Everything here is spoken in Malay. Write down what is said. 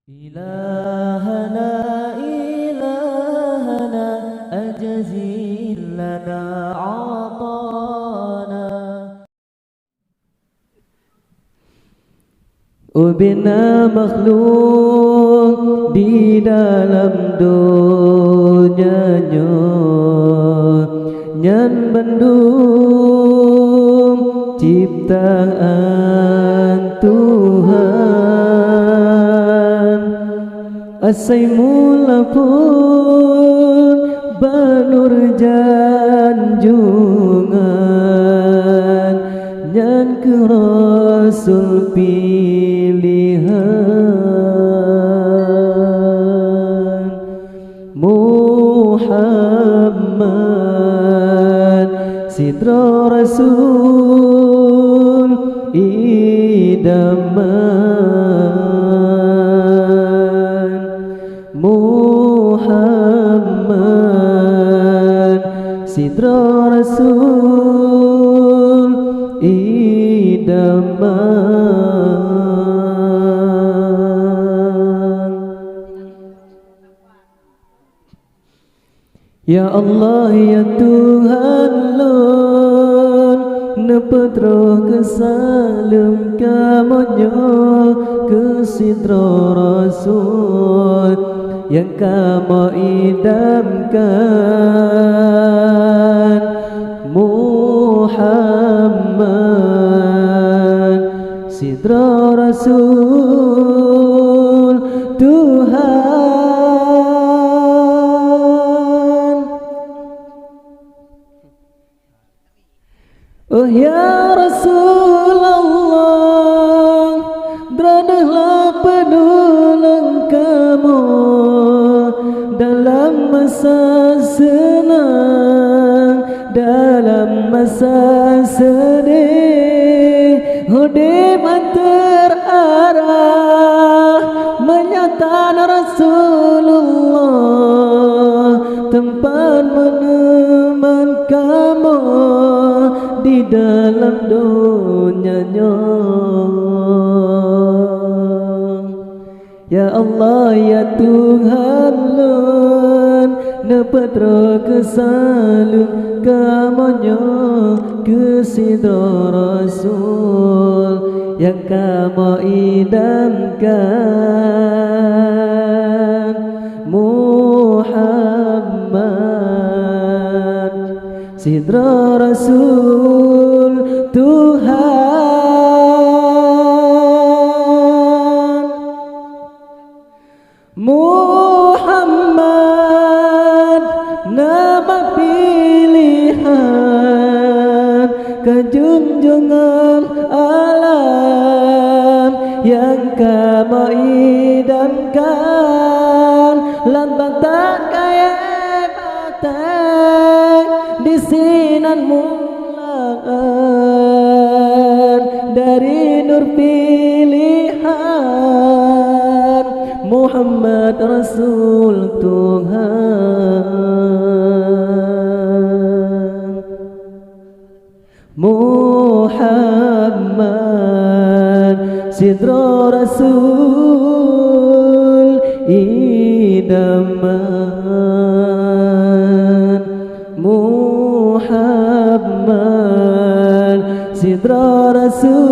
إلهنا إلهنا أجزل لنا عطانا Ubina makhluk di dalam dunianya Nyan bendung ciptaan Tuhan Asai mula pun banur janjungan Nyan ke Rasul pilihan Muhammad Sidra Rasul idaman Muhammad Sidra Rasul idaman Ya Allah ya Tuhan lun Nepetro kesalam kamunya Kesidra Rasul Yang kamu idamkan Muhammad Sidra Rasul Tuhan Oh ya Rasulullah Beranahlah penolong kamu Dalam masa senang Dalam masa sedih Hudiman terarah Menyatakan Rasulullah Tempat meneman kamu di dalam dunianya Ya Allah ya Tuhan lun Nepetro kesalam kamunya Kesidra Rasul Yang kamu idamkan Muhammad Sidra Rasul Tuhan Muhammad nama pilihan Kejunjungan alam Yang kamu idamkan Lantang tak kaya batang Di sinan mulaan Dari nur pilihan Muhammad Rasul Tuhan Muhammad Sidra Rasul idaman Muhammad Sidra Rasul